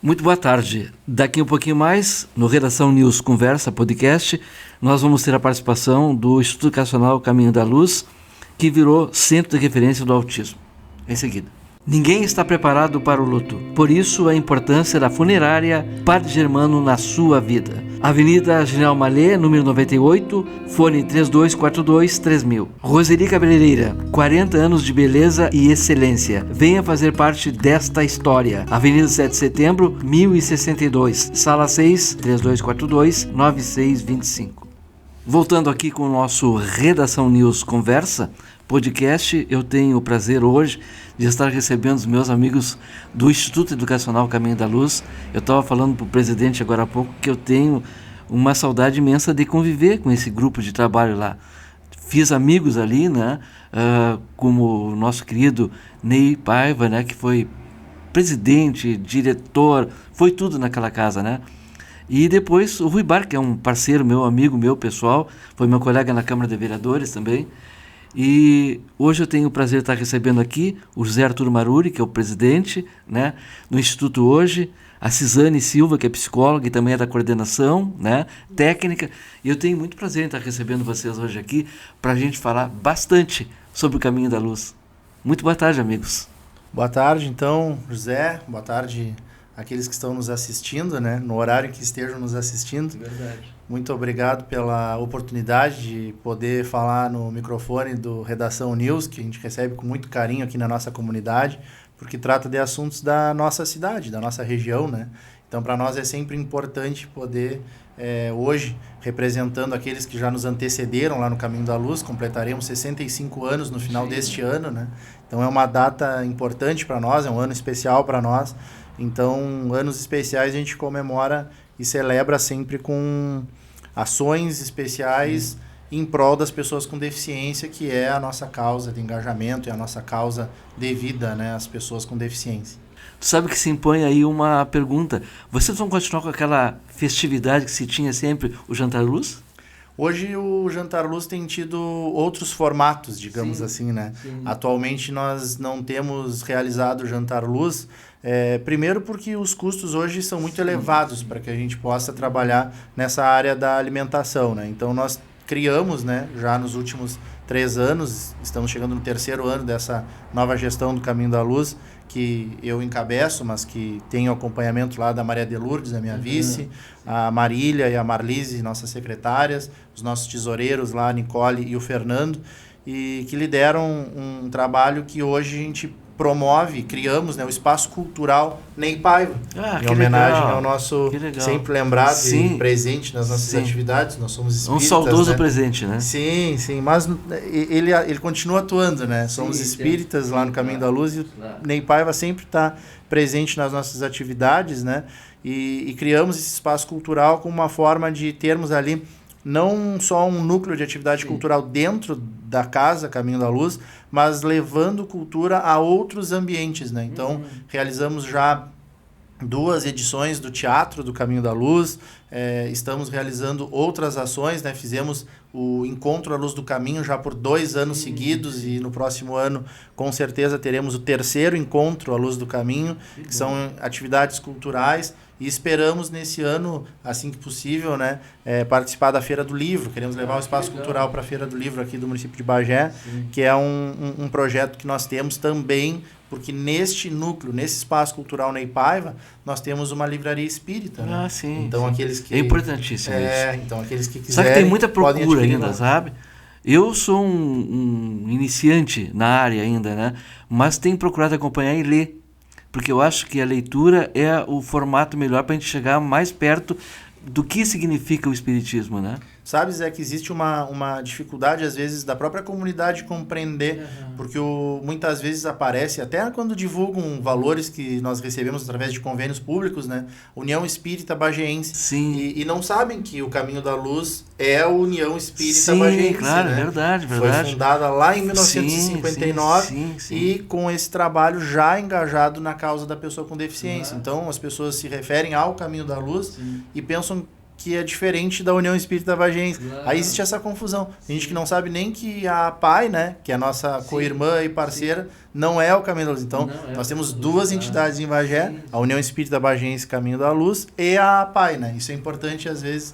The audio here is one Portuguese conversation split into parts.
Muito boa tarde. Daqui um pouquinho mais, no Redação News Conversa Podcast, nós vamos ter a participação do Instituto Educacional Caminho da Luz, que virou centro de referência do autismo. Em seguida. Ninguém está preparado para o luto. Por isso, a importância da funerária Padre Germano na sua vida. Avenida General Mallet, número 98, fone 3242-3000. Roseli Cabeleireira, 40 anos de beleza e excelência. Venha fazer parte desta história. Avenida 7 de Setembro, 1062, Sala 6, 3242-9625. Voltando aqui com o nosso Redação News Conversa podcast, eu tenho o prazer hoje de estar recebendo os meus amigos do Instituto Educacional Caminho da Luz. Eu estava falando para o presidente agora há pouco que eu tenho uma saudade imensa de conviver com esse grupo de trabalho lá. Fiz amigos ali, né? Como o nosso querido Ney Paiva, né? Que foi presidente, diretor, foi tudo naquela casa, né? E depois o Rui Bar, que é um parceiro meu, amigo meu, pessoal, foi meu colega na Câmara de Vereadores também. E hoje eu tenho o prazer de estar recebendo aqui o José Arthur Maruri, que é o presidente, né, do Instituto hoje, a Cisane Silva, que é psicóloga e também é da coordenação, né, técnica. E eu tenho muito prazer em estar recebendo vocês hoje aqui para a gente falar bastante sobre o Caminho da Luz. Muito boa tarde, amigos. Boa tarde, então, José. Boa tarde àqueles que estão nos assistindo, né, no horário que estejam nos assistindo. Verdade. Muito obrigado pela oportunidade de poder falar no microfone do Redação News, que a gente recebe com muito carinho aqui na nossa comunidade, porque trata de assuntos da nossa cidade, da nossa região, né? Então, para nós é sempre importante poder, hoje, representando aqueles que já nos antecederam lá no Caminho da Luz, completaremos 65 anos no final deste ano, né? Então, é uma data importante para nós, é um ano especial para nós. Então, anos especiais a gente comemora e celebra sempre com ações especiais em prol das pessoas com deficiência, que é a nossa causa de engajamento, é a nossa causa de vida, né, as pessoas com deficiência. Sabe que se impõe aí uma pergunta. Vocês vão continuar com aquela festividade que se tinha sempre, o Jantar Luz? Hoje o Jantar Luz tem tido outros formatos, digamos assim, né? Sim. Atualmente nós não temos realizado o Jantar Luz, primeiro porque os custos hoje são muito elevados para que a gente possa trabalhar nessa área da alimentação, né? Então nós criamos, né, já nos últimos 3 anos, estamos chegando no 3º ano dessa nova gestão do Caminho da Luz, que eu encabeço, mas que tenho acompanhamento lá da Maria de Lourdes, a minha vice, a Marília e a Marlise, nossas secretárias, os nossos tesoureiros lá, a Nicole e o Fernando, e que lideram um trabalho que hoje a gente promove, criamos, né, o Espaço Cultural Ney Paiva, em homenagem ao nosso sempre lembrado e presente nas nossas atividades. Nós somos espíritas, um saudoso, né? Presente, né? Sim, mas ele continua atuando, né? Somos espíritas lá no Caminho da Luz e o Ney Paiva sempre está presente nas nossas atividades, né? E criamos esse espaço cultural como uma forma de termos ali não só um núcleo de atividade cultural dentro da casa Caminho da Luz, mas levando cultura a outros ambientes, né? Então, realizamos já 2 edições do Teatro do Caminho da Luz, estamos realizando outras ações, né? Fizemos o Encontro à Luz do Caminho já por 2 anos seguidos e no próximo ano, com certeza, teremos o 3º Encontro à Luz do Caminho, que são atividades culturais. E esperamos nesse ano, assim que possível, né, participar da Feira do Livro. Queremos levar o espaço cultural para a Feira do Livro aqui do município de Bagé, que é um projeto que nós temos também, porque neste núcleo, nesse espaço cultural Ney Paiva, nós temos uma livraria espírita. Né? Ah, sim. Então, aqueles que... É importantíssimo isso. Então, aqueles que quiserem... Sabe que tem muita procura ainda, sabe? Eu sou um iniciante na área ainda, né? Mas tenho procurado acompanhar e ler. Porque eu acho que a leitura é o formato melhor para a gente chegar mais perto do que significa o espiritismo, né? Sabe, Zé, que existe uma dificuldade, às vezes, da própria comunidade compreender, porque muitas vezes aparece, até quando divulgam valores que nós recebemos através de convênios públicos, né? União Espírita Bagéense. Sim. E não sabem que o Caminho da Luz é a União Espírita Bagéense. Sim, claro, né? Verdade. Foi fundada lá em 1959 sim. E com esse trabalho já engajado na causa da pessoa com deficiência. Então, as pessoas se referem ao Caminho da Luz e pensam que é diferente da União Espírita Bagense. Claro. Aí existe essa confusão. Tem gente que não sabe nem que a PAI, né, que é a nossa co-irmã e parceira, não é o Caminho da Luz. Então, nós temos duas entidades em Bagé, a União Espírita Bagense Caminho da Luz e a PAI, né? Isso é importante, às vezes,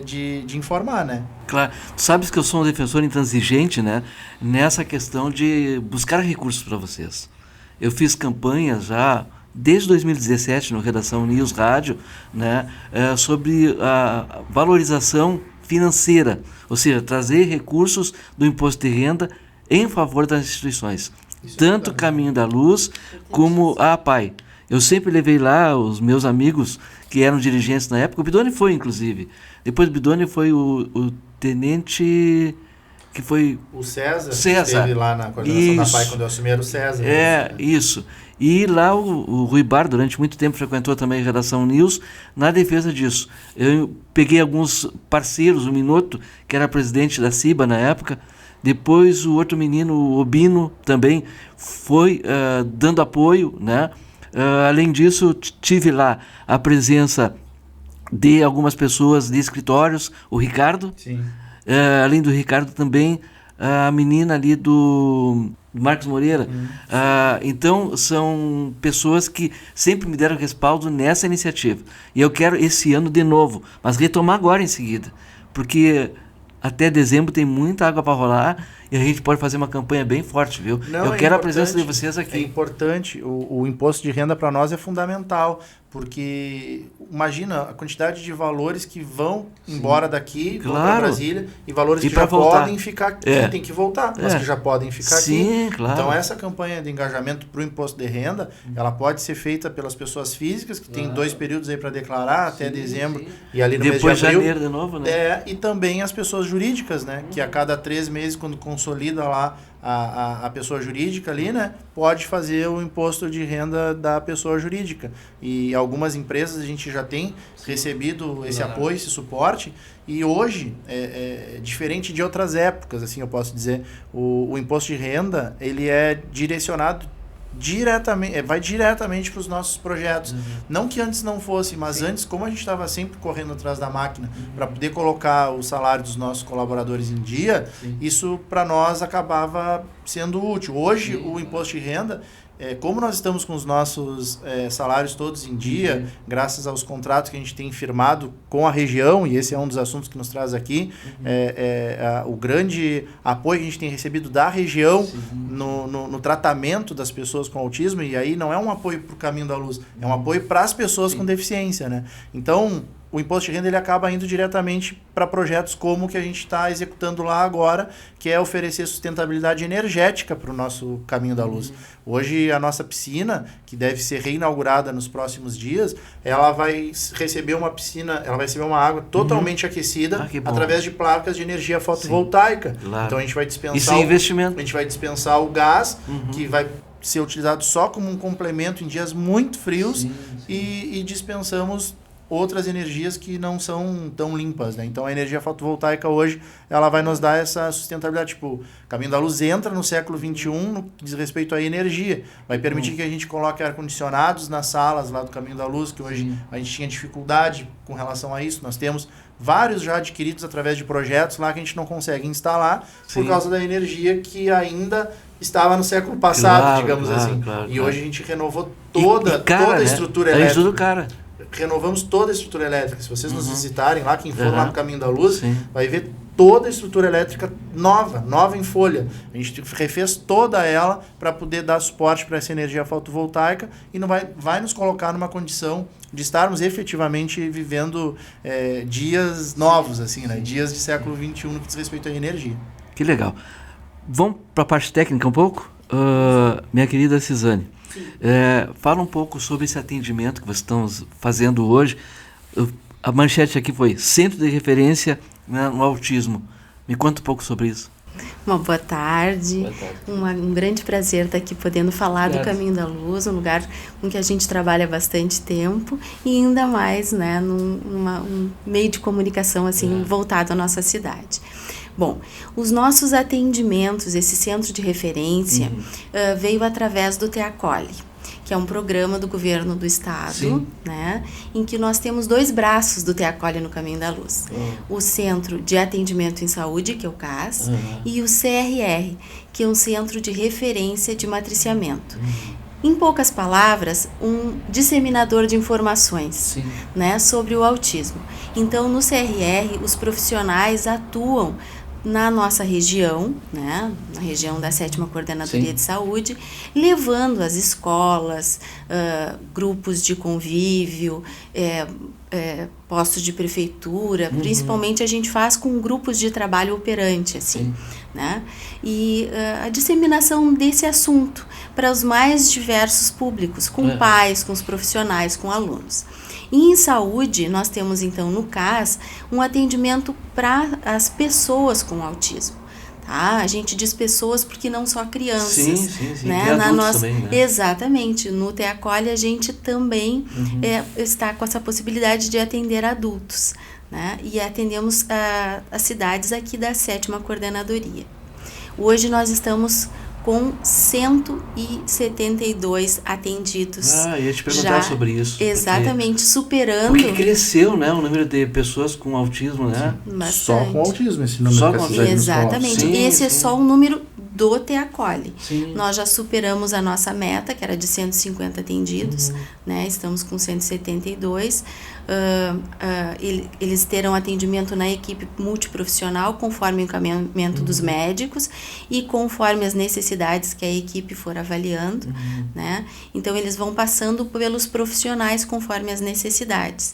de informar, né? Claro. Tu sabes que eu sou um defensor intransigente, né, nessa questão de buscar recursos para vocês. Eu fiz campanhas já desde 2017 no Redação News Rádio, né, sobre a valorização financeira, ou seja, trazer recursos do imposto de renda em favor das instituições, tanto o Caminho da Luz como a APAI. Eu sempre levei lá os meus amigos que eram dirigentes na época, o Bidoni foi, inclusive. Depois do Bidoni foi o tenente... que foi... O César. Esteve lá na coordenação da PAI quando eu assumi, era o César. Isso. E lá o Rui Bar, durante muito tempo, frequentou também a Redação News na defesa disso. Eu peguei alguns parceiros, o Minotto, que era presidente da CIBA na época, depois o outro menino, o Obino, também foi dando apoio, né? Além disso, tive lá a presença de algumas pessoas de escritórios, o Ricardo. Sim. Além do Ricardo também a menina ali do Marcos Moreira. Então são pessoas que sempre me deram respaldo nessa iniciativa, e eu quero esse ano de novo, mas retomar agora em seguida, porque até dezembro tem muita água para rolar e a gente pode fazer uma campanha bem forte, viu? Eu quero a presença de vocês aqui. É importante, o imposto de renda para nós é fundamental, porque imagina a quantidade de valores que vão embora daqui, vão para Brasília, e valores que já podem ficar aqui, tem que voltar, mas que já podem ficar aqui. Claro. Então essa campanha de engajamento para o imposto de renda, ela pode ser feita pelas pessoas físicas, que tem 2 períodos aí para declarar, até dezembro, e ali no mês de abril. Depois janeiro de novo, né? E também as pessoas jurídicas, né? Que a cada 3 meses, quando consolida lá a pessoa jurídica ali, né, pode fazer o imposto de renda da pessoa jurídica. E algumas empresas a gente já tem recebido esse apoio, esse suporte, e hoje, diferente de outras épocas, assim eu posso dizer, o imposto de renda, ele é direcionado diretamente, vai diretamente para os nossos projetos. Não que antes não fosse, mas antes, como a gente estava sempre correndo atrás da máquina para poder colocar o salário dos nossos colaboradores em dia, isso para nós acabava sendo útil. Hoje, o imposto de renda, como nós estamos com os nossos salários todos em dia, graças aos contratos que a gente tem firmado com a região, e esse é um dos assuntos que nos traz aqui, o grande apoio que a gente tem recebido da região no tratamento das pessoas com autismo, e aí não é um apoio para o Caminho da Luz, é um apoio para as pessoas com deficiência, né? Então, o imposto de renda ele acaba indo diretamente para projetos como o que a gente está executando lá agora, que é oferecer sustentabilidade energética para o nosso Caminho da Luz. Hoje, a nossa piscina, que deve ser reinaugurada nos próximos dias, ela vai receber uma piscina, ela vai receber uma água totalmente aquecida através de placas de energia fotovoltaica. Claro. Então, a gente vai dispensar isso é investimento. A gente vai dispensar o gás, que vai ser utilizado só como um complemento em dias muito frios, e dispensamos outras energias que não são tão limpas, né? Então a energia fotovoltaica hoje, ela vai nos dar essa sustentabilidade. Tipo, o Caminho da Luz entra no século XXI no que diz respeito à energia. Vai permitir que a gente coloque ar-condicionados nas salas lá do Caminho da Luz, que hoje a gente tinha dificuldade com relação a isso. Nós temos vários já adquiridos através de projetos lá que a gente não consegue instalar por causa da energia que ainda estava no século passado, digamos assim. E hoje a gente renovou toda a estrutura elétrica. Renovamos toda a estrutura elétrica. Se vocês nos visitarem lá, quem for lá no Caminho da Luz, vai ver toda a estrutura elétrica nova em folha. A gente refez toda ela para poder dar suporte para essa energia fotovoltaica e vai nos colocar numa condição de estarmos efetivamente vivendo dias novos, assim, né? Dias de século XXI no que diz respeito à energia. Que legal. Vamos para a parte técnica um pouco? Minha querida Cisane, fala um pouco sobre esse atendimento que vocês estão fazendo hoje. A manchete aqui foi Centro de Referência, né, no Autismo. Me conta um pouco sobre isso. Uma boa tarde. Um grande prazer estar aqui podendo falar do Caminho da Luz, um lugar com que a gente trabalha há bastante tempo e ainda mais, né, um meio de comunicação assim voltado à nossa cidade. Bom, os nossos atendimentos, esse centro de referência, veio através do TEACOLE, que é um programa do governo do estado, Sim. né, em que nós temos 2 braços do Te Acolhe no Caminho da Luz. O Centro de Atendimento em Saúde, que é o CAS, e o CRR, que é um Centro de Referência de Matriciamento. Em poucas palavras, um disseminador de informações, né, sobre o autismo. Então, no CRR, os profissionais atuam na nossa região, né, na região da 7ª Coordenadoria de Saúde, levando as escolas, grupos de convívio, postos de prefeitura, principalmente a gente faz com grupos de trabalho operante, assim, né, e a disseminação desse assunto para os mais diversos públicos, com pais, com os profissionais, com alunos. E em saúde, nós temos então no CAS um atendimento para as pessoas com autismo. Tá? A gente diz pessoas porque não só crianças. Sim. Né? E adultos também, né? Exatamente. No Te Acolhe a gente também está com essa possibilidade de atender adultos. Né? E atendemos as cidades aqui da 7ª Coordenadoria. Hoje nós estamos com 172 atendidos. Ia te perguntar sobre isso. Exatamente, superando. Porque cresceu, né, o número de pessoas com autismo, né? Bastante. Só com autismo esse número. Só com autismo. Exatamente. Esse é só o número do Te Acolhe. Sim. Nós já superamos a nossa meta, que era de 150 atendidos, né? Estamos com 172. Eles terão atendimento na equipe multiprofissional, conforme o encaminhamento dos médicos e conforme as necessidades que a equipe for avaliando, né? Então, eles vão passando pelos profissionais conforme as necessidades.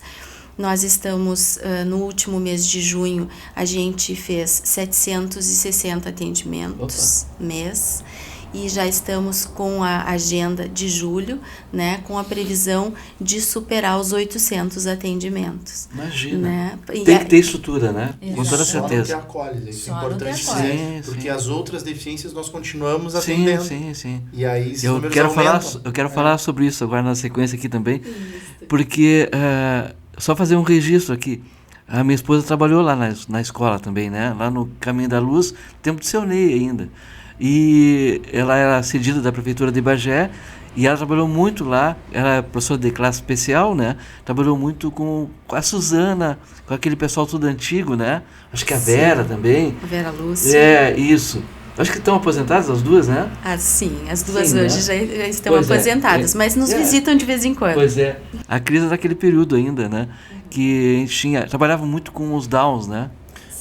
Nós estamos, no último mês de junho, a gente fez 760 atendimentos mês. E já estamos com a agenda de julho, né, com a previsão de superar os 800 atendimentos. Imagina. Né? Tem que ter estrutura, né? Com toda Só no Te certeza. Acolhe, isso é Só no importante Te Acolhe. dizer, porque as outras deficiências nós continuamos atendendo. Sim. E aí esses Eu números quero aumentam. falar sobre isso agora na sequência aqui também, porque só fazer um registro aqui. A minha esposa trabalhou lá na escola também, né? Lá no Caminho da Luz, tempo de seu Ney ainda. E ela era cedida da prefeitura de Bagé e ela trabalhou muito lá, ela é professora de classe especial, né? Trabalhou muito com a Suzana, com aquele pessoal tudo antigo, né? Acho que a Vera também. A Vera Lúcia. Isso. Acho que estão aposentadas as duas, né? Sim, as duas Sim, hoje né? já estão aposentadas, mas nos visitam de vez em quando. Pois é. A Cris é daquele período ainda, né? Que a gente trabalhava muito com os Downs, né?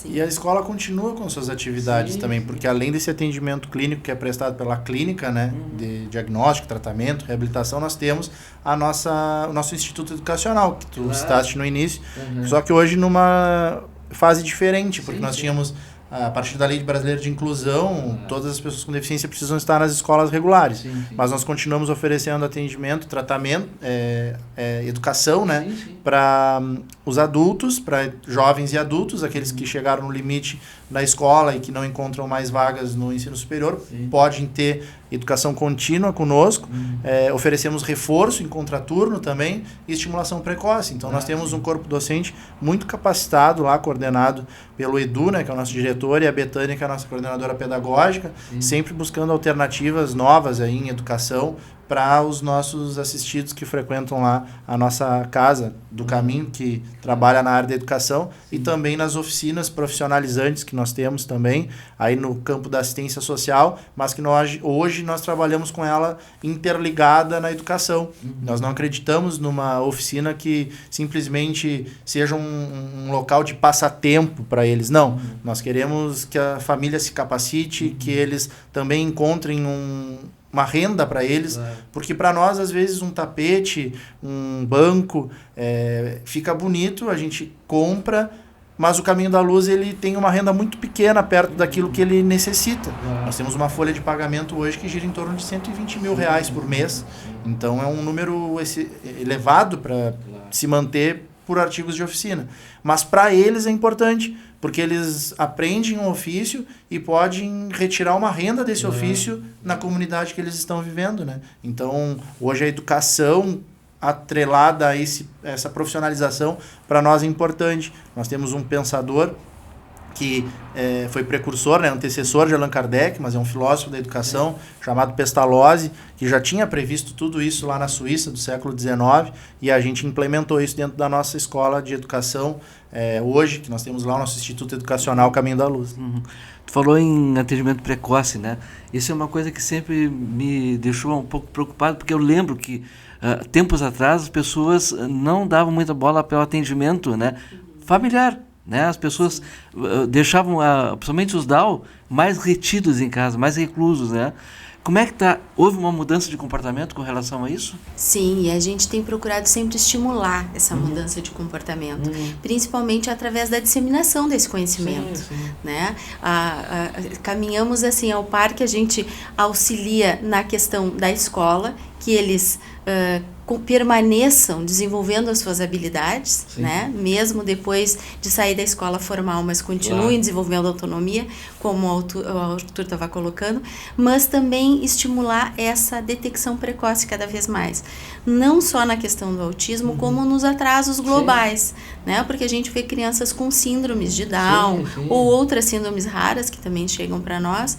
E a escola continua com suas atividades também, porque além desse atendimento clínico que é prestado pela clínica, né, de diagnóstico, tratamento, reabilitação, nós temos o nosso Instituto Educacional, que tu citaste no início, só que hoje numa fase diferente, porque nós tínhamos, a partir da Lei Brasileira de Inclusão, todas as pessoas com deficiência precisam estar nas escolas regulares. Mas nós continuamos oferecendo atendimento, tratamento, educação, né, para os adultos, para jovens e adultos, aqueles que chegaram no limite da escola e que não encontram mais vagas no ensino superior, podem ter educação contínua conosco. Oferecemos reforço em contraturno também e estimulação precoce. Então, nós temos um corpo docente muito capacitado lá, coordenado pelo Edu, né, que é o nosso diretor, e a Betânia, que é a nossa coordenadora pedagógica, sempre buscando alternativas novas aí em educação para os nossos assistidos que frequentam lá a nossa casa do caminho, que trabalha na área da educação, e também nas oficinas profissionalizantes que nós temos também, aí no campo da assistência social, mas que hoje nós trabalhamos com ela interligada na educação. Nós não acreditamos numa oficina que simplesmente seja um local de passatempo para eles. Não, nós queremos que a família se capacite, que eles também encontrem uma renda para eles, porque para nós, às vezes, um tapete, um banco, fica bonito, a gente compra, mas o Caminho da Luz ele tem uma renda muito pequena perto daquilo que ele necessita. Nós temos uma folha de pagamento hoje que gira em torno de R$120 mil por mês, então é um número elevado para se manter por artigos de oficina. Mas para eles é importante, porque eles aprendem um ofício e podem retirar uma renda desse ofício na comunidade que eles estão vivendo, né? Então, hoje a educação atrelada a essa profissionalização, para nós é importante. Nós temos um pensador que foi precursor, né, antecessor de Allan Kardec, mas é um filósofo da educação, chamado Pestalozzi, que já tinha previsto tudo isso lá na Suíça do século XIX, e a gente implementou isso dentro da nossa escola de educação, hoje, que nós temos lá o nosso Instituto Educacional Caminho da Luz. Uhum. Tu falou em atendimento precoce, né? Isso é uma coisa que sempre me deixou um pouco preocupado, porque eu lembro que tempos atrás as pessoas não davam muita bola pelo atendimento, né, familiar. Né? As pessoas deixavam, principalmente os DAO, mais retidos em casa, mais reclusos, né? Como é que tá? Houve uma mudança de comportamento com relação a isso? Sim, e a gente tem procurado sempre estimular essa mudança de comportamento, principalmente através da disseminação desse conhecimento, né? Caminhamos assim ao par que a gente auxilia na questão da escola, que eles permaneçam desenvolvendo as suas habilidades, né? Mesmo depois de sair da escola formal, mas continuem desenvolvendo autonomia, como o Arthur estava colocando, mas também estimular essa detecção precoce cada vez mais. Não só na questão do autismo, como nos atrasos globais, né? Porque a gente vê crianças com síndromes de Down ou outras síndromes raras que também chegam para nós,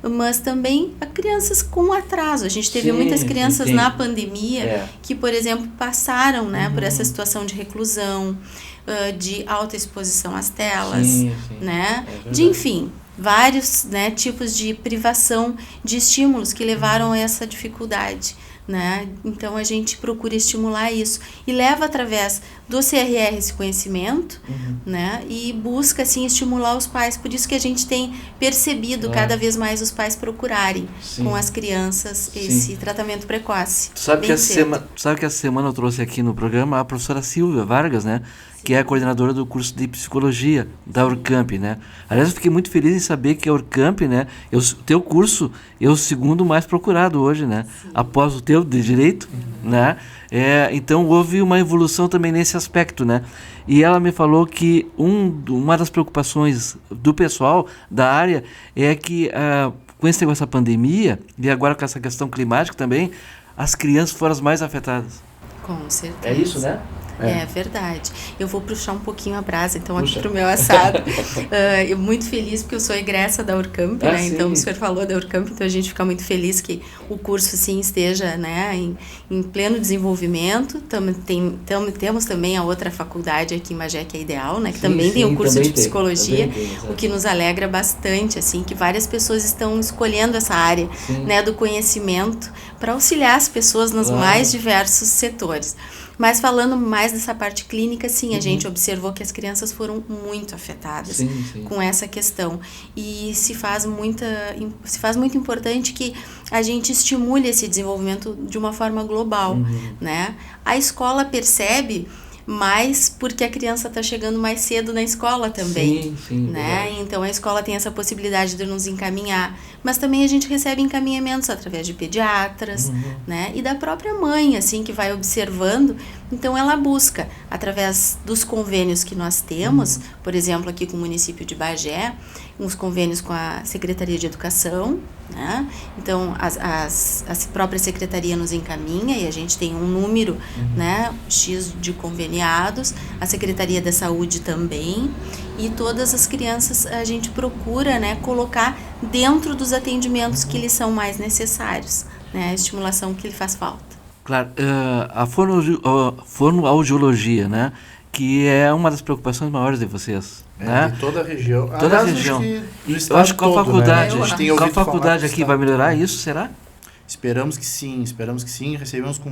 mas também a crianças com atraso. A gente teve muitas crianças na pandemia que, por exemplo, passaram, né, por essa situação de reclusão, de alta exposição às telas, né, de, enfim, vários, né, tipos de privação de estímulos que levaram a essa dificuldade. Né? Então a gente procura estimular isso e leva através do CRR esse conhecimento, né? E busca assim estimular os pais. Por isso que a gente tem percebido cada vez mais os pais procurarem com as crianças esse tratamento precoce. Tu sabe que essa semana eu trouxe aqui no programa a professora Silvia Vargas, né? Que é a coordenadora do curso de psicologia da Urcamp, né? Aliás, eu fiquei muito feliz em saber que a Urcamp, né? O teu curso é o segundo mais procurado hoje, né? Após o teu de direito, né? Então houve uma evolução também nesse aspecto, né? E ela me falou que uma das preocupações do pessoal da área é que com essa pandemia e agora com essa questão climática também, as crianças foram as mais afetadas. Com certeza. É isso, né? É verdade. Eu vou puxar um pouquinho a brasa, então, aqui para o meu assado. Eu muito feliz porque eu sou egressa da Urcamp, né? Sim. Então, o senhor falou da Urcamp, então a gente fica muito feliz que o curso, sim, esteja, né, em pleno desenvolvimento. Temos também a outra faculdade aqui em Magé, que é Ideal, né? Que também tem o curso de psicologia, o que nos alegra bastante, assim, que várias pessoas estão escolhendo essa área, né, do conhecimento para auxiliar as pessoas nos mais diversos setores. Mas falando mais dessa parte clínica, sim, a gente observou que as crianças foram muito afetadas com essa questão. E se faz muito importante que a gente estimule esse desenvolvimento de uma forma global, né? A escola percebe mais porque a criança está chegando mais cedo na escola também, né? Então a escola tem essa possibilidade de nos encaminhar, mas também a gente recebe encaminhamentos através de pediatras, né? E da própria mãe, assim, que vai observando. Então ela busca, através dos convênios que nós temos, por exemplo, aqui com o município de Bagé, uns convênios com a Secretaria de Educação, né? Então a própria secretaria nos encaminha e a gente tem um número, né, X de conveniados, a Secretaria da Saúde também, e todas as crianças a gente procura, né, colocar dentro dos atendimentos que lhes são mais necessários, né, a estimulação que lhe faz falta. Claro, a fonoaudiologia, né, que é uma das preocupações maiores de vocês. Né? De toda a região. Toda a região. Eu acho que com a faculdade, né? Com a faculdade aqui vai melhorar isso, será? Esperamos que sim. Recebemos com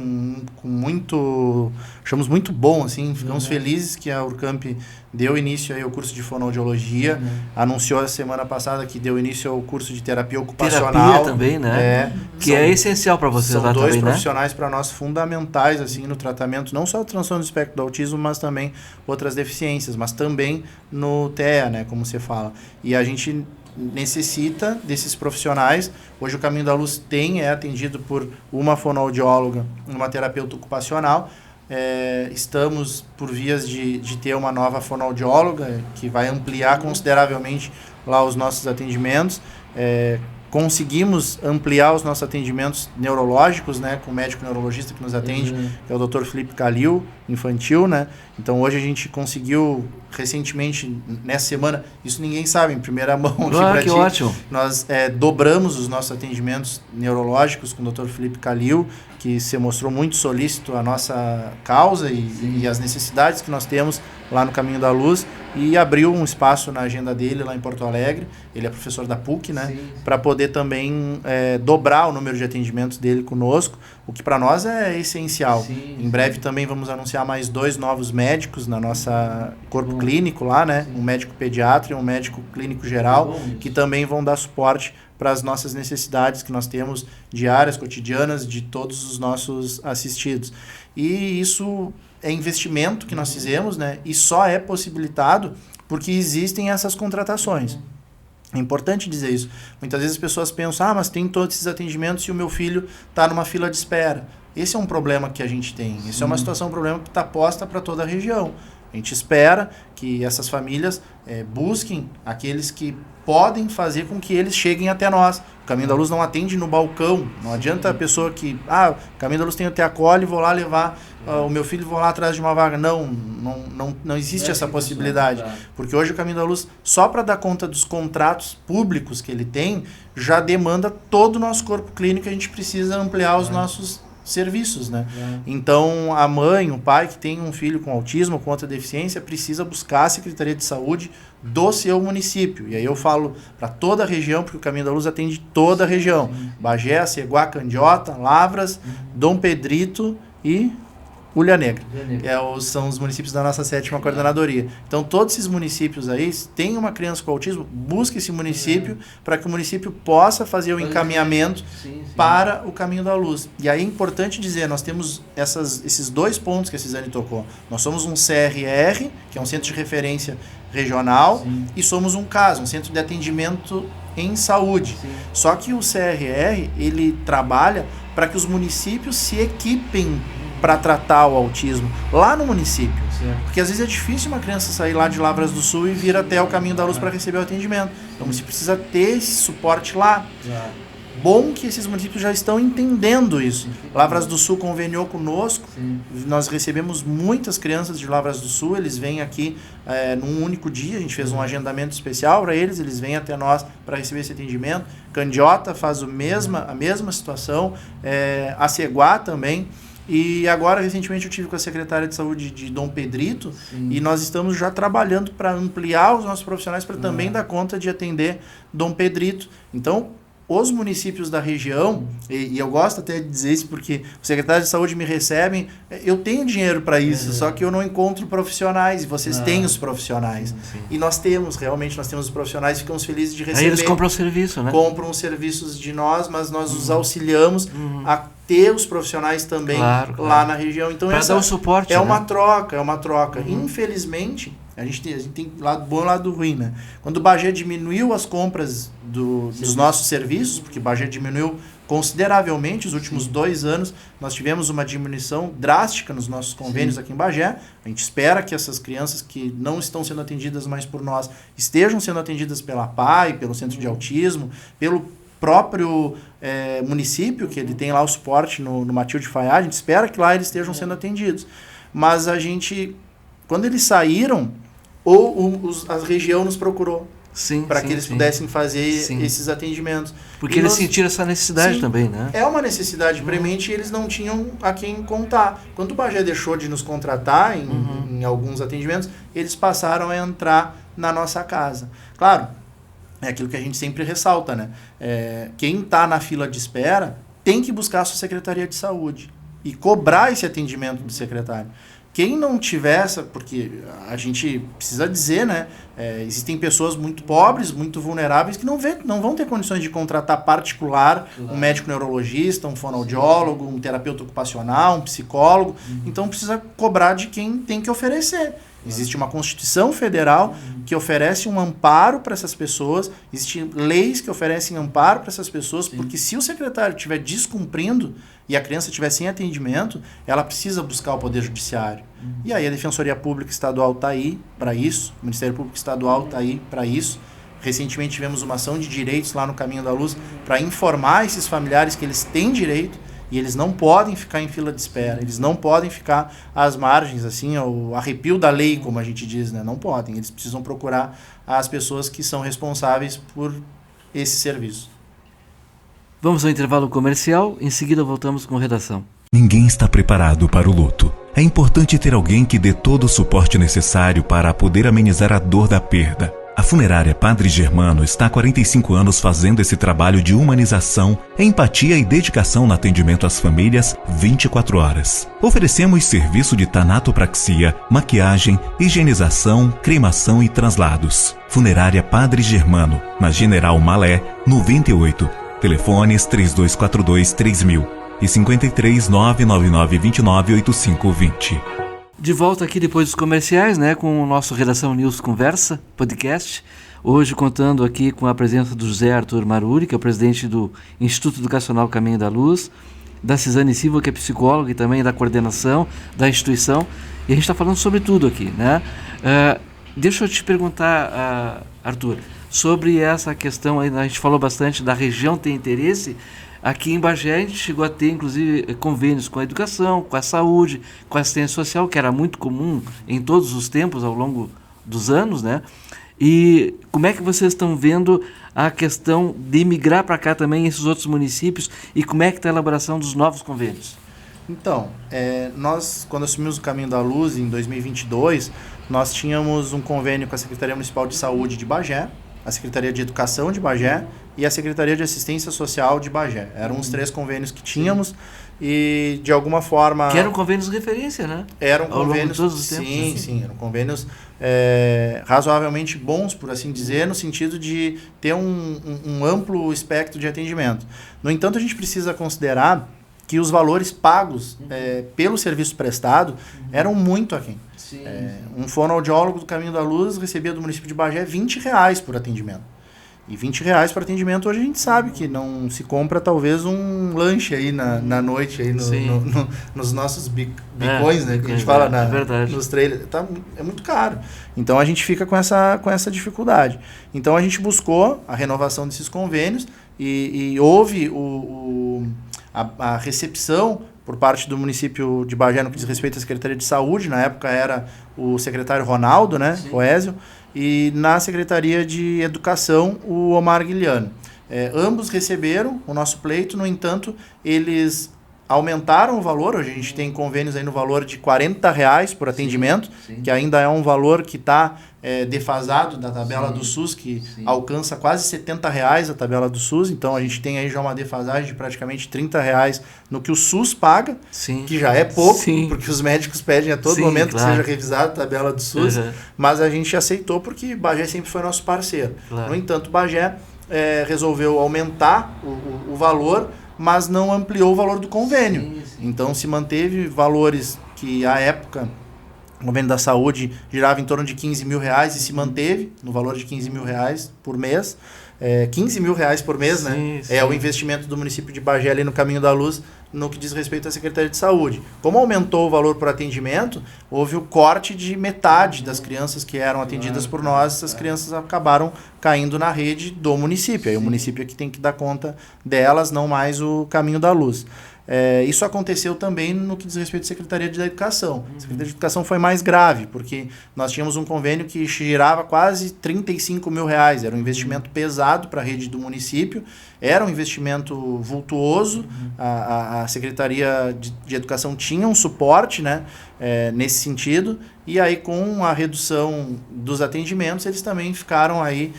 muito... Achamos muito bom, assim. Ficamos felizes que a Urcamp deu início aí ao curso de fonoaudiologia. Anunciou a semana passada que deu início ao curso de terapia ocupacional. Terapia também, né? Que é essencial para vocês lá também, né? São dois profissionais para nós fundamentais, assim, no tratamento, não só do transtorno do espectro do autismo, mas também outras deficiências, mas também no TEA, né? Como você fala. E a gente necessita desses profissionais. Hoje o Caminho da Luz é atendido por uma fonoaudióloga, uma terapeuta ocupacional. Estamos por vias de ter uma nova fonoaudióloga que vai ampliar consideravelmente lá os nossos atendimentos. Conseguimos ampliar os nossos atendimentos neurológicos, né, com o médico neurologista que nos atende, que é o Dr. Felipe Calil, infantil, né? Então hoje a gente conseguiu recentemente, nessa semana, isso ninguém sabe, em primeira mão aqui pra ti. Ótimo. Nós dobramos os nossos atendimentos neurológicos com o Dr. Felipe Calil, que se mostrou muito solícito à nossa causa e às necessidades que nós temos lá no Caminho da Luz, e abriu um espaço na agenda dele lá em Porto Alegre. Ele é professor da PUC, né? Para poder também dobrar o número de atendimentos dele conosco, o que para nós é essencial. Em breve também vamos anunciar mais 2 novos médicos na nossa corpo clínico lá, né? Um médico pediatra e um médico clínico geral, que também vão dar suporte para as nossas necessidades que nós temos diárias, cotidianas, de todos os nossos assistidos. E isso é investimento que nós fizemos, né? E só é possibilitado porque existem essas contratações. É importante dizer isso. Muitas vezes as pessoas pensam, mas tem todos esses atendimentos e o meu filho está numa fila de espera. Esse é um problema que a gente tem. Isso é uma situação, um problema que está posta para toda a região. A gente espera que essas famílias busquem aqueles que podem fazer com que eles cheguem até nós. O Caminho da Luz não atende no balcão. Não adianta a pessoa que... o Caminho da Luz tem até acolhe, vou lá levar o meu filho, vou lá atrás de uma vaga. Não existe essa possibilidade. Porque hoje o Caminho da Luz, só para dar conta dos contratos públicos que ele tem, já demanda todo o nosso corpo clínico. A gente precisa ampliar os nossos serviços, né? Então, a mãe, o pai que tem um filho com autismo ou com outra deficiência precisa buscar a Secretaria de Saúde do seu município. E aí eu falo para toda a região, porque o Caminho da Luz atende toda a região. Bagé, Aceguá, Candiota, Lavras, Dom Pedrito e Ulha Negra. São os municípios da nossa 7ª coordenadoria. Então, todos esses municípios aí, tem uma criança com autismo, busque esse município para que o município possa fazer o encaminhamento para o Caminho da Luz. E aí é importante dizer, nós temos esses 2 pontos que a Cisane tocou. Nós somos um CRR, que é um centro de referência regional, e somos um CAS, um centro de atendimento em saúde. Só que o CRR, ele trabalha para que os municípios se equipem para tratar o autismo lá no município. Porque às vezes é difícil uma criança sair lá de Lavras do Sul e vir até o Caminho da Luz para receber o atendimento. Então você precisa ter esse suporte lá. Bom que esses municípios já estão entendendo isso. Lavras do Sul conveniou conosco. Nós recebemos muitas crianças de Lavras do Sul. Eles vêm aqui num único dia. A gente fez um agendamento especial para eles. Eles vêm até nós para receber esse atendimento. Candiota faz a mesma situação. Aceguá também. E agora, recentemente, eu tive com a secretária de saúde de Dom Pedrito e nós estamos já trabalhando para ampliar os nossos profissionais para também dar conta de atender Dom Pedrito. Então, os municípios da região, e eu gosto até de dizer isso porque os secretários de saúde me recebem, eu tenho dinheiro para isso, só que eu não encontro profissionais, e vocês têm os profissionais. E nós temos os profissionais e ficamos felizes de receber. Aí eles compram o serviço, né? Compram os serviços de nós, mas nós os auxiliamos a ter os profissionais também lá na região. Então, para dar o suporte. Uma troca. Infelizmente, a gente tem lado bom e lado ruim, né? Quando o Bagé diminuiu as compras dos nossos serviços, porque o Bagé diminuiu consideravelmente os últimos 2 anos, nós tivemos uma diminuição drástica nos nossos convênios aqui em Bagé. A gente espera que essas crianças que não estão sendo atendidas mais por nós estejam sendo atendidas pela PAI, pelo Centro de Autismo, pelo próprio município, que ele tem lá o suporte no Matilde Faiá. A gente espera que lá eles estejam sendo atendidos. Mas quando eles saíram, a região nos procurou para que eles pudessem fazer esses atendimentos. Porque eles sentiram essa necessidade também, né? É uma necessidade premente e eles não tinham a quem contar. Quando o Bagé deixou de nos contratar em alguns atendimentos, eles passaram a entrar na nossa casa. Claro, é aquilo que a gente sempre ressalta, né? Quem está na fila de espera tem que buscar a sua Secretaria de Saúde e cobrar esse atendimento do secretário. Quem não tiver porque a gente precisa dizer, né? Existem pessoas muito pobres, muito vulneráveis, que não vão ter condições de contratar particular um médico neurologista, um fonoaudiólogo, um terapeuta ocupacional, um psicólogo. Então precisa cobrar de quem tem que oferecer. Existe uma Constituição Federal que oferece um amparo para essas pessoas, existem leis que oferecem amparo para essas pessoas, porque se o secretário estiver descumprindo e a criança estiver sem atendimento, ela precisa buscar o Poder Judiciário. E aí a Defensoria Pública Estadual está aí para isso, o Ministério Público Estadual está aí para isso, Recentemente tivemos uma ação de direitos lá no Caminho da Luz para informar esses familiares que eles têm direito e eles não podem ficar em fila de espera, eles não podem ficar às margens, assim, ao arrepio da lei, como a gente diz, né? Não podem, eles precisam procurar as pessoas que são responsáveis por esse serviço. Vamos ao intervalo comercial, em seguida voltamos com redação. Ninguém está preparado para o luto. É importante ter alguém que dê todo o suporte necessário para poder amenizar a dor da perda. A Funerária Padre Germano está há 45 anos fazendo esse trabalho de humanização, empatia e dedicação no atendimento às famílias 24 horas. Oferecemos serviço de tanatopraxia, maquiagem, higienização, cremação e translados. Funerária Padre Germano, na General Malé, 98. Telefones 3242-3000 e 53 999 29 8520. De volta aqui depois dos comerciais, né, com o nosso Redação News Conversa, podcast. Hoje contando aqui com a presença do José Arthur Maruri, que é o presidente do Instituto Educacional Caminho da Luz, da Cisane Silva, que é psicóloga e também da coordenação da instituição. E a gente está falando sobre tudo aqui, né? Deixa eu te perguntar, Arthur, sobre essa questão aí, a gente falou bastante da região ter interesse. Aqui em Bagé a gente chegou a ter, inclusive, convênios com a educação, com a saúde, com a assistência social, que era muito comum em todos os tempos, ao longo dos anos, né? E como é que vocês estão vendo a questão de migrar para cá também, esses outros municípios, e como é que está a elaboração dos novos convênios? Então, nós, quando assumimos o Caminho da Luz, em 2022, nós tínhamos um convênio com a Secretaria Municipal de Saúde de Bagé, a Secretaria de Educação de Bagé e a Secretaria de Assistência Social de Bagé. Eram os 3 convênios que tínhamos e, de alguma forma... Que eram convênios de referência, né? Eram convênios... Ao longo de todos os tempos, tempos. Sim, eram convênios razoavelmente bons, por assim dizer, no sentido de ter um amplo espectro de atendimento. No entanto, a gente precisa considerar que os valores pagos pelo serviço prestado eram muito aquém. Um fonoaudiólogo do Caminho da Luz recebia do município de Bagé R$20 por atendimento. E R$20 por atendimento hoje a gente sabe que não se compra talvez um lanche aí na noite, aí nos nossos bicões, né? Que a gente fala nos trailers. É muito caro. Então a gente fica com essa dificuldade. Então a gente buscou a renovação desses convênios e houve a recepção por parte do município de Bagé no que diz respeito à Secretaria de Saúde. Na época era o secretário Ronaldo, né, Coésio, e na Secretaria de Educação o Omar Guiliano. Ambos receberam o nosso pleito, no entanto, eles aumentaram o valor. Hoje a gente tem convênios aí no valor de R$40 por atendimento, que ainda é um valor que está defasado da tabela do SUS, que alcança quase R$70 a tabela do SUS. Então a gente tem aí já uma defasagem de praticamente R$30 no que o SUS paga, que já é pouco, porque os médicos pedem a todo momento que seja revisada a tabela do SUS, mas a gente aceitou porque Bagé sempre foi nosso parceiro. No entanto, Bagé resolveu aumentar o valor, mas não ampliou o valor do convênio. Então se manteve valores que à época o convênio da saúde girava em torno de R$15 mil e se manteve no valor de R$15 mil por mês. R$15 mil por mês, né? É o investimento do município de Bagé ali no Caminho da Luz no que diz respeito à Secretaria de Saúde. Como aumentou o valor por atendimento, houve o corte de metade das crianças que eram atendidas por nós. Essas crianças acabaram caindo na rede do município. Aí o município é que tem que dar conta delas, não mais o Caminho da Luz. Isso aconteceu também no que diz respeito à Secretaria de Educação. A Secretaria de Educação foi mais grave, porque nós tínhamos um convênio que girava quase R$35 mil. Era um investimento pesado para a rede do município, era um investimento vultuoso. A Secretaria de Educação tinha um suporte, né, nesse sentido, e aí com a redução dos atendimentos eles também ficaram aí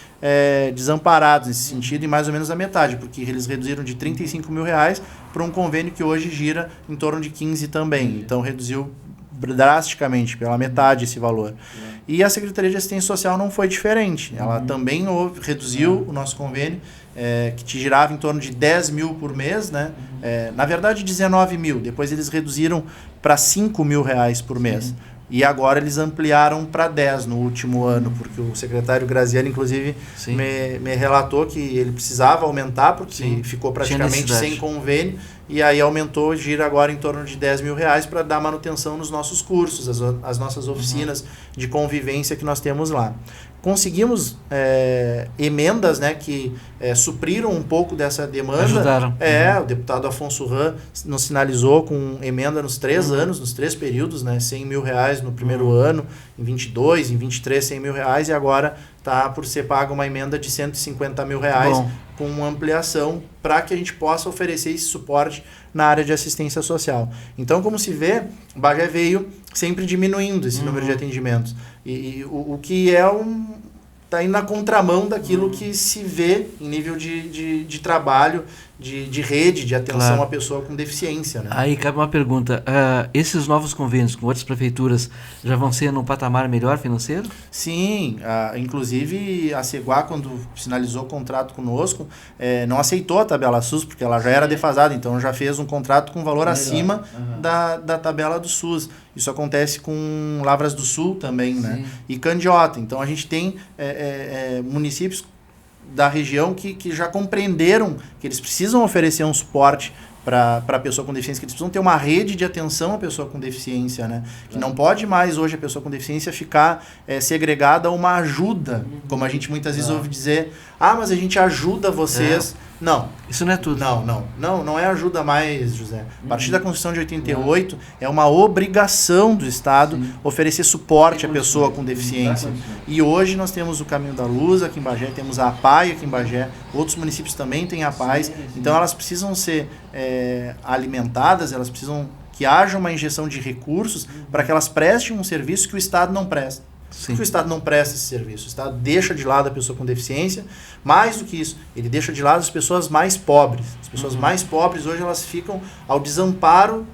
desamparados nesse sentido, em mais ou menos a metade, porque eles reduziram de R$35 mil para um convênio que hoje gira em torno de 15 também. Então reduziu drasticamente, pela metade esse valor. E a Secretaria de Assistência Social não foi diferente. Ela também reduziu o nosso convênio, que girava em torno de 10 mil por mês, né? Na verdade 19 mil, depois eles reduziram para R$5 mil por mês. E agora eles ampliaram para 10 no último ano, porque o secretário Graziano, inclusive, me relatou que ele precisava aumentar, porque ficou praticamente sem convênio, e aí aumentou, gira agora em torno de R$10 mil para dar manutenção nos nossos cursos, as nossas oficinas de convivência que nós temos lá. conseguimos emendas, né, que supriram um pouco dessa demanda. Ajudaram. O deputado Afonso Ram nos sinalizou com emenda nos 3 anos, nos 3 períodos, né, 100 mil reais no primeiro ano, em 22, em 23, 100 mil reais, e agora está por ser paga uma emenda de 150 mil reais com uma ampliação para que a gente possa oferecer esse suporte na área de assistência social. Então, como se vê, Bagé veio sempre diminuindo esse número de atendimentos. E o que está indo na contramão daquilo que se vê em nível de trabalho, de rede, de atenção à pessoa com deficiência. Né? Aí cabe uma pergunta. Esses novos convênios com outras prefeituras já vão ser num patamar melhor financeiro? Sim. Inclusive, a Ceguá, quando sinalizou o contrato conosco, não aceitou a tabela SUS, porque ela já era defasada. Então, já fez um contrato com valor acima da tabela do SUS. Isso acontece com Lavras do Sul também, né? E Candiota. Então, a gente tem municípios da região que já compreenderam que eles precisam oferecer um suporte para a pessoa com deficiência, que eles precisam ter uma rede de atenção à pessoa com deficiência, né? Que não pode mais hoje a pessoa com deficiência ficar segregada a uma ajuda, como a gente muitas vezes ouve dizer, mas a gente ajuda vocês. Não. Isso não é tudo. Não é ajuda mais, José. A partir da Constituição de 88, é uma obrigação do Estado oferecer suporte à pessoa com deficiência. E hoje nós temos o Caminho da Luz aqui em Bagé, temos a APAI aqui em Bagé, outros municípios também têm APAIs, então elas precisam ser alimentadas, elas precisam que haja uma injeção de recursos para que elas prestem um serviço que o Estado não presta. Porque o Estado não presta esse serviço. O Estado deixa de lado a pessoa com deficiência. Mais do que isso, ele deixa de lado as pessoas mais pobres. As pessoas mais pobres hoje elas ficam ao desamparo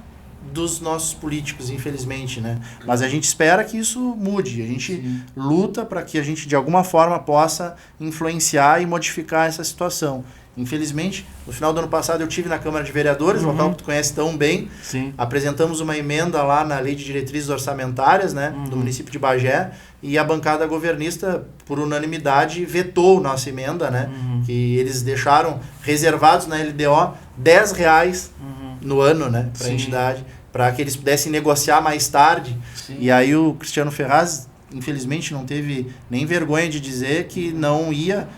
dos nossos políticos, infelizmente, né? Mas a gente espera que isso mude. A gente luta para que a gente, de alguma forma, possa influenciar e modificar essa situação. Infelizmente, no final do ano passado eu estive na Câmara de Vereadores, local que tu conhece tão bem. Apresentamos uma emenda lá na Lei de Diretrizes Orçamentárias, né, do município de Bagé, e a bancada governista, por unanimidade, vetou nossa emenda, né, que eles deixaram reservados na LDO R$10 no ano, né, para a entidade, para que eles pudessem negociar mais tarde. E aí o Cristiano Ferraz, infelizmente, não teve nem vergonha de dizer que não ia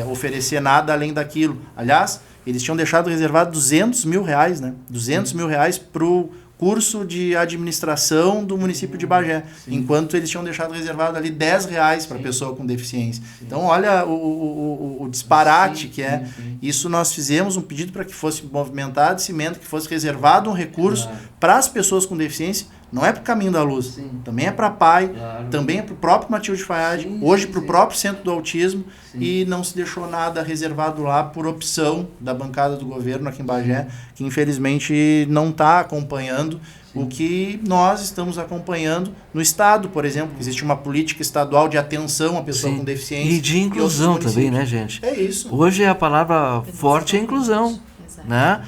oferecer nada além daquilo. Aliás, eles tinham deixado reservado R$200 mil, né? R$200 mil para o curso de administração do município de Bagé, enquanto eles tinham deixado reservado ali R$10 para a pessoa com deficiência. Então, olha o disparate que é. Isso nós fizemos um pedido para que fosse movimentado esse emenda, que fosse reservado um recurso para as pessoas com deficiência. Não é para o Caminho da Luz, também é para a PAI, também é para o próprio Matilde Fayad, hoje para o próprio Centro do Autismo, e não se deixou nada reservado lá por opção da bancada do governo aqui em Bagé, que infelizmente não está acompanhando o que nós estamos acompanhando no Estado, por exemplo. Existe uma política estadual de atenção à pessoa com deficiência. E de inclusão também, né, gente? É isso. Hoje a palavra forte é inclusão, né?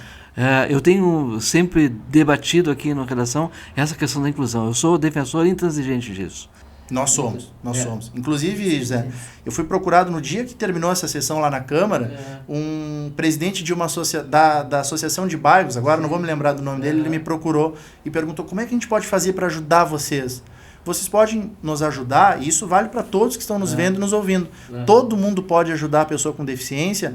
Eu tenho sempre debatido aqui na redação essa questão da inclusão. Eu sou defensor intransigente disso. Nós somos. Inclusive, José, eu fui procurado no dia que terminou essa sessão lá na Câmara, um presidente de uma da Associação de Bairros, agora não vou me lembrar do nome dele, ele me procurou e perguntou como é que a gente pode fazer para ajudar vocês. Vocês podem nos ajudar, e isso vale para todos que estão nos vendo e nos ouvindo. Todo mundo pode ajudar a pessoa com deficiência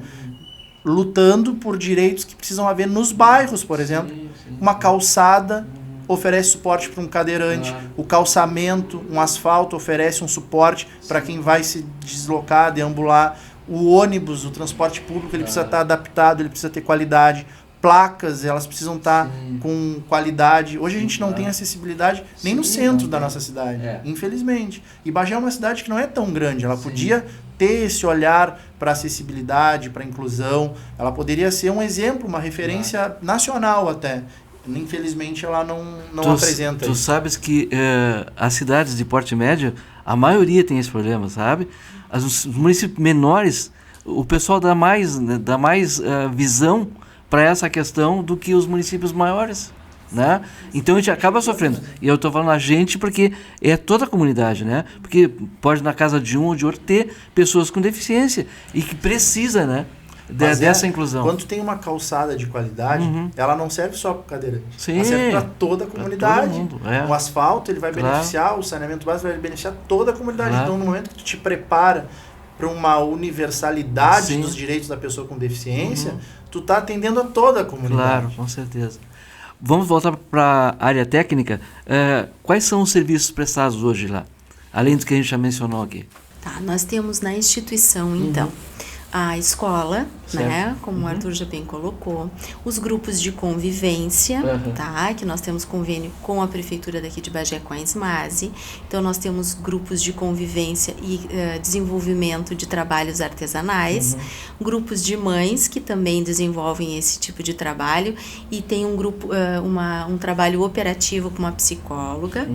lutando por direitos que precisam haver nos bairros, por exemplo. Uma calçada oferece suporte para um cadeirante, o calçamento, um asfalto oferece um suporte para quem vai se deslocar, deambular, o ônibus, o transporte público, ele precisa estar adaptado, ele precisa ter qualidade, placas, elas precisam estar com qualidade. Hoje a gente não tem acessibilidade nem no centro da nossa cidade, infelizmente. E Bagé é uma cidade que não é tão grande, ela podia ter esse olhar para acessibilidade, para inclusão, ela poderia ser um exemplo, uma referência nacional até. Infelizmente ela não apresenta. Tu sabes que as cidades de porte médio, a maioria tem esse problema, sabe? Os municípios menores, o pessoal dá mais visão para essa questão do que os municípios maiores, né? Então a gente acaba sofrendo. E eu estou falando a gente porque é toda a comunidade, né? Porque pode na casa de um ou de outro ter pessoas com deficiência e que precisa, né? dessa inclusão. Quando tu tem uma calçada de qualidade, ela não serve só para o cadeirante. Sim, ela serve para toda a comunidade. Todo mundo, O asfalto ele vai beneficiar, o saneamento básico vai beneficiar toda a comunidade. Então, no momento que tu te prepara para uma universalidade dos direitos da pessoa com deficiência, tu está atendendo a toda a comunidade. Claro, com certeza. Vamos voltar para a área técnica. Quais são os serviços prestados hoje lá? Além do que a gente já mencionou aqui. Tá, nós temos na instituição, então, a escola, né, como o Arthur já bem colocou, os grupos de convivência, tá, que nós temos convênio com a prefeitura daqui de Bagé, com a SMASE. Então nós temos grupos de convivência e desenvolvimento de trabalhos artesanais, grupos de mães que também desenvolvem esse tipo de trabalho, e tem um grupo, um trabalho operativo com uma psicóloga,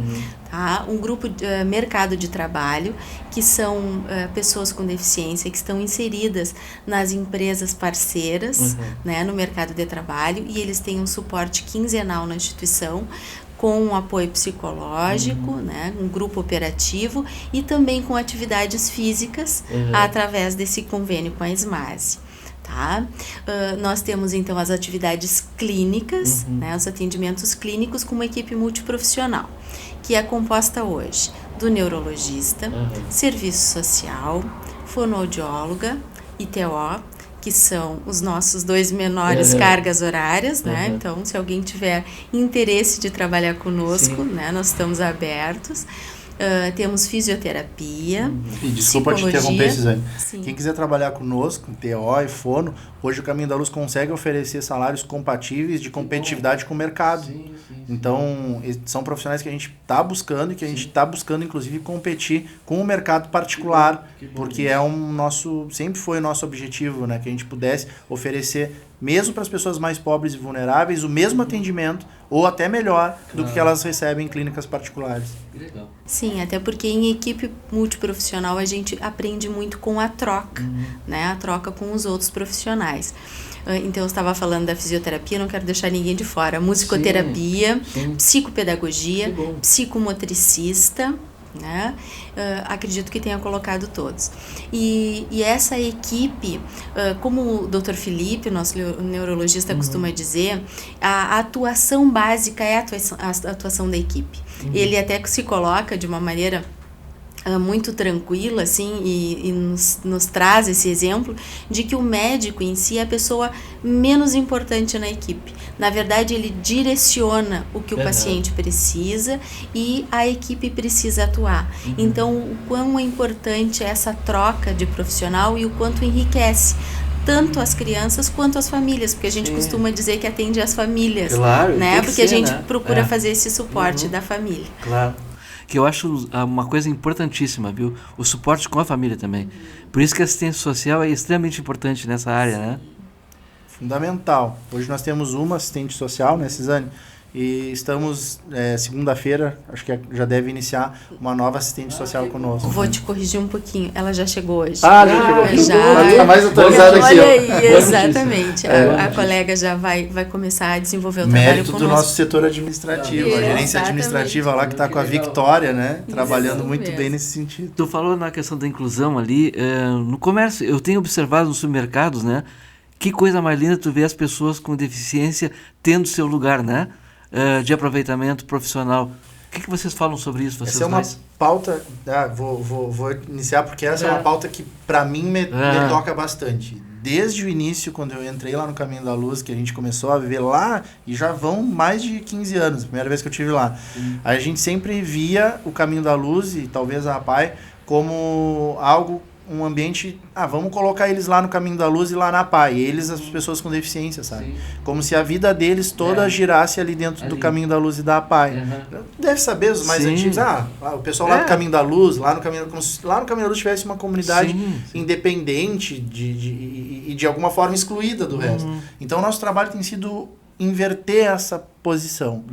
tá, um grupo de mercado de trabalho, que são pessoas com deficiência que estão inseridas nas empresas parceiras, né, no mercado de trabalho, e eles têm um suporte quinzenal na instituição, com um apoio psicológico, né, um grupo operativo, e também com atividades físicas através desse convênio com a SMASE. Tá? Nós temos então as atividades clínicas, né, os atendimentos clínicos com uma equipe multiprofissional, que é composta hoje do neurologista, serviço social, fonoaudióloga, ITO, que são os nossos 2 menores cargas horárias, né? Então, se alguém tiver interesse de trabalhar conosco, né, nós estamos abertos. Temos fisioterapia, E desculpa te interromper, Suzane. Quem quiser trabalhar conosco, TO e Fono, hoje o Caminho da Luz consegue oferecer salários compatíveis de competitividade com o mercado. Então, são profissionais que a gente está buscando e que a gente está buscando, inclusive, competir com o mercado particular, porque sempre foi o nosso objetivo, né? Que a gente pudesse oferecer, mesmo para as pessoas mais pobres e vulneráveis, o mesmo atendimento, ou até melhor, do que elas recebem em clínicas particulares. Legal. Sim, até porque em equipe multiprofissional a gente aprende muito com a troca, né? A troca com os outros profissionais. Então, eu estava falando da fisioterapia, não quero deixar ninguém de fora. Musicoterapia, psicopedagogia, psicomotricista, né? Acredito que tenha colocado todos. E essa equipe, como o Dr. Felipe, nosso neurologista, costuma dizer, a atuação básica é a atuação da equipe. Ele até se coloca de uma maneira muito tranquila, assim, e nos traz esse exemplo de que o médico em si é a pessoa menos importante na equipe. Na verdade, ele direciona o que o paciente precisa e a equipe precisa atuar. Então, o quão é importante essa troca de profissional e o quanto enriquece tanto as crianças quanto as famílias, porque a gente costuma dizer que atende as famílias, né? Porque a gente procura fazer esse suporte da família. Claro. Que eu acho uma coisa importantíssima, viu? O suporte com a família também. Por isso que a assistência social é extremamente importante nessa área, né? Fundamental. Hoje nós temos uma assistente social, né, Suzane? E estamos, segunda-feira, acho que já deve iniciar uma nova assistente social conosco. Vou te corrigir um pouquinho, ela já chegou hoje. Já chegou. Já. Está mais atualizada aqui. Olha aí, exatamente. A colega já vai começar a desenvolver o trabalho Mérito conosco. do nosso setor administrativo, a gerência administrativa lá que está com a Victória, né? Trabalhando muito bem nesse sentido. Tu falou na questão da inclusão ali, no comércio, eu tenho observado nos supermercados, né? Que coisa mais linda tu vê as pessoas com deficiência tendo seu lugar, né? De aproveitamento profissional. O que vocês falam sobre isso? Essa é uma pauta, vou iniciar porque essa é uma pauta que para mim me toca bastante. Desde o início, quando eu entrei lá no Caminho da Luz, que a gente começou a viver lá, e já vão mais de 15 anos, primeira vez que eu estive lá. A gente sempre via o Caminho da Luz e talvez a APAI como um ambiente, vamos colocar eles lá no Caminho da Luz e lá na APAI, eles, as pessoas com deficiência, sabe? Como se a vida deles toda girasse ali dentro do Caminho da Luz e da APAI. Deve saber os mais antigos, o pessoal lá do Caminho da Luz, lá no Caminho da Luz tivesse uma comunidade independente e de alguma forma excluída do resto. Então, o nosso trabalho tem sido inverter essa posição.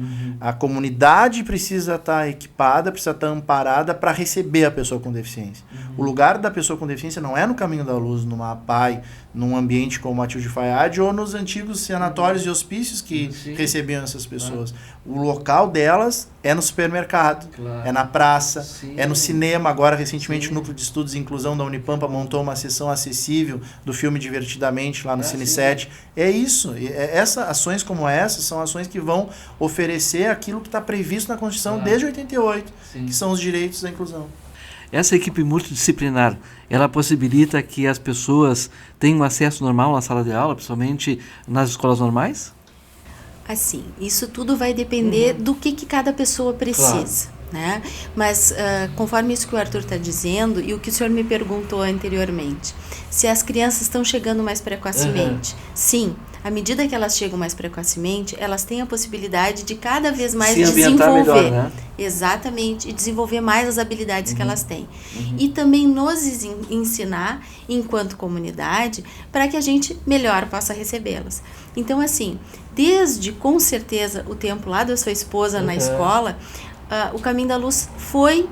A comunidade precisa estar equipada, precisa estar amparada para receber a pessoa com deficiência. O lugar da pessoa com deficiência não é no Caminho da Luz, numa APAI, num ambiente como a Tio de Fayad ou nos antigos sanatórios e hospícios que recebiam essas pessoas. O local delas é no supermercado, é na praça, é no cinema. Agora, recentemente, o Núcleo de Estudos e Inclusão da Unipampa montou uma sessão acessível do filme Divertidamente lá no Cine 7. É isso. Ações como essas são ações que vão oferecer aquilo que está previsto na Constituição desde 88, que são os direitos da inclusão. Essa equipe multidisciplinar, ela possibilita que as pessoas tenham acesso normal na sala de aula, principalmente nas escolas normais? Assim, isso tudo vai depender do que cada pessoa precisa. Né? Mas conforme isso que o Arthur está dizendo e o que o senhor me perguntou anteriormente, se as crianças estão chegando mais precocemente, sim, à medida que elas chegam mais precocemente, elas têm a possibilidade de cada vez mais desenvolver, melhor, né? Exatamente, e desenvolver mais as habilidades que elas têm. E também nos ensinar, enquanto comunidade, para que a gente melhor possa recebê-las. Então, assim, desde, com certeza, o tempo lá da sua esposa na escola, o Caminho da Luz foi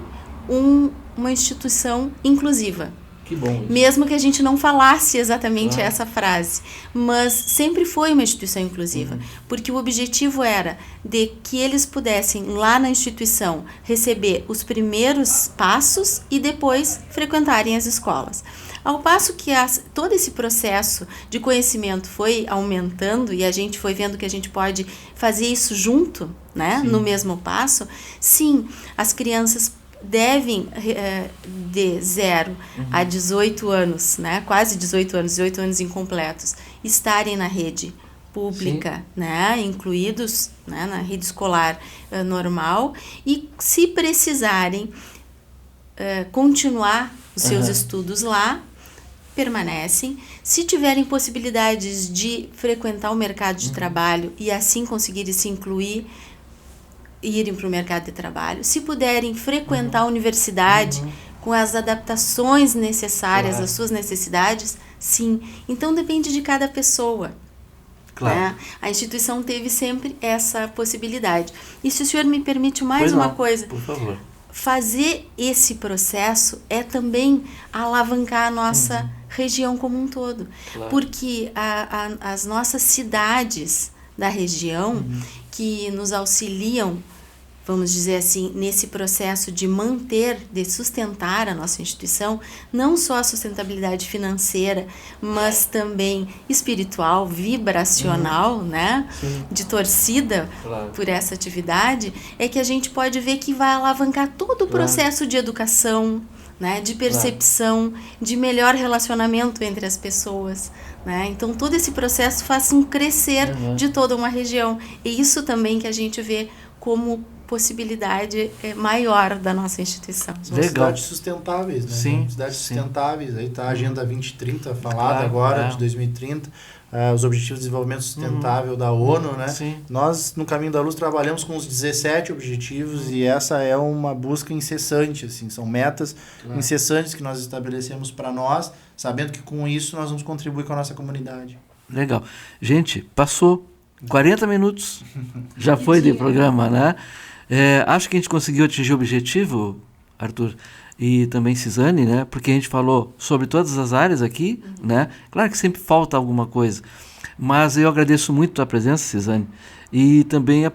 uma instituição inclusiva. Que bom. Mesmo que a gente não falasse exatamente essa frase, mas sempre foi uma instituição inclusiva, porque o objetivo era de que eles pudessem lá na instituição receber os primeiros passos e depois frequentarem as escolas. Ao passo que todo esse processo de conhecimento foi aumentando e a gente foi vendo que a gente pode fazer isso junto, né, no mesmo passo, sim, as crianças devem, de 0 a 18 anos, né, quase 18 anos incompletos, estarem na rede pública, né, incluídos, né, na rede escolar normal, e se precisarem continuar os seus estudos lá, permanecem. Se tiverem possibilidades de frequentar o mercado de trabalho e assim conseguirem se incluir, irem para o mercado de trabalho, se puderem frequentar a universidade com as adaptações necessárias às suas necessidades, sim. Então depende de cada pessoa. Né? A instituição teve sempre essa possibilidade. E se o senhor me permite mais uma coisa, por favor. Fazer esse processo é também alavancar a nossa região como um todo. Porque as nossas cidades da região que nos auxiliam, vamos dizer assim, nesse processo de manter, de sustentar a nossa instituição, não só a sustentabilidade financeira, mas também espiritual, vibracional, né? De torcida por essa atividade, é que a gente pode ver que vai alavancar todo o processo de educação, né? De percepção, de melhor relacionamento entre as pessoas. Né? Então, todo esse processo faz um crescer de toda uma região. E isso também que a gente vê como possibilidade maior da nossa instituição. São cidades sustentáveis, né? Sim, cidades sustentáveis. Aí está a Agenda 2030 falada agora, de 2030, os Objetivos de Desenvolvimento Sustentável da ONU, né? Nós, no Caminho da Luz, trabalhamos com os 17 objetivos e essa é uma busca incessante, assim, são metas incessantes que nós estabelecemos para nós, sabendo que com isso nós vamos contribuir com a nossa comunidade. Legal. Gente, passou 40 minutos, já foi de programa, né? Acho que a gente conseguiu atingir o objetivo, Arthur, e também Cisane, né? Porque a gente falou sobre todas as áreas aqui, né? Claro que sempre falta alguma coisa, mas eu agradeço muito a tua presença, Cisane, e também a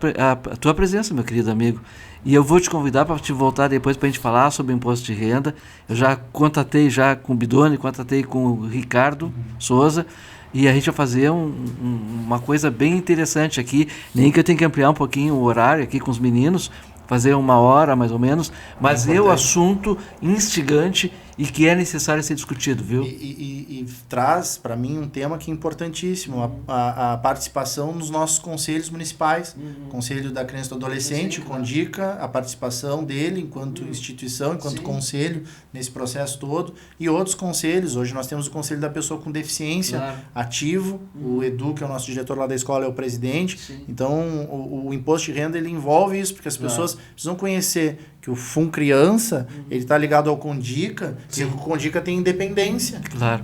tua presença, meu querido amigo. E eu vou te convidar para te voltar depois para a gente falar sobre imposto de renda. Eu já contatei com o Bidoni, contatei com o Ricardo Souza, e a gente vai fazer uma coisa bem interessante aqui, nem que eu tenha que ampliar um pouquinho o horário aqui com os meninos, fazer 1 hora mais ou menos, mas é o assunto instigante e que é necessário ser discutido, viu? E traz para mim um tema que é importantíssimo, a participação nos nossos conselhos municipais, Conselho da Criança e do Adolescente, o CONDICA, a participação dele enquanto instituição, enquanto conselho nesse processo todo, e outros conselhos. Hoje nós temos o Conselho da Pessoa com Deficiência ativo, o Edu, que é o nosso diretor lá da escola, é o presidente. Então o imposto de renda ele envolve isso, porque as pessoas precisam conhecer que o FUN Criança, ele está ligado ao CONDICA, e o CONDICA tem independência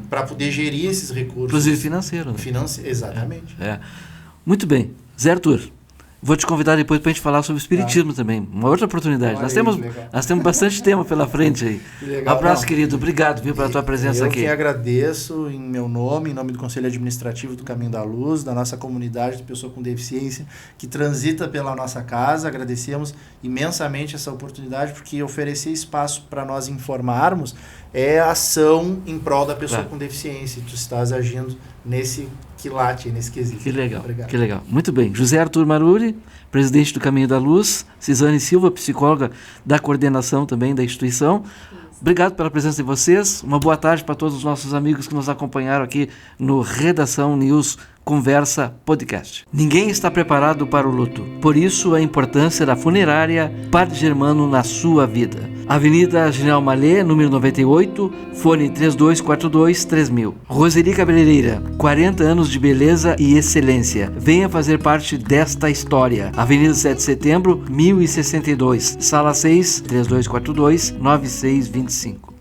para poder gerir esses recursos. Inclusive financeiro. Né? Exatamente. Muito bem. Zé Arthur, Vou te convidar depois para a gente falar sobre o espiritismo também. Uma outra oportunidade. Nós temos bastante tema pela frente aí. Um abraço, querido. Obrigado, pela tua presença aqui. Eu que agradeço em meu nome, em nome do Conselho Administrativo do Caminho da Luz, da nossa comunidade de pessoa com deficiência que transita pela nossa casa. Agradecemos imensamente essa oportunidade, porque oferecer espaço para nós informarmos é ação em prol da pessoa com deficiência. Tu estás agindo nesse quilate, nesse quesito. Que legal, que legal. Muito bem. José Arthur Maruri, presidente do Caminho da Luz, Cisane Silva, psicóloga da coordenação também da instituição. Obrigado pela presença de vocês. Uma boa tarde para todos os nossos amigos que nos acompanharam aqui no Redação News Conversa Podcast. Ninguém está preparado para o luto. Por isso, a importância da funerária Padre Germano na sua vida. Avenida General Malê, número 98, fone 3242-3000. Roseli Cabeleireira, 40 anos de beleza e excelência. Venha fazer parte desta história. Avenida 7 de Setembro, 1062, Sala 6, 3242-9625.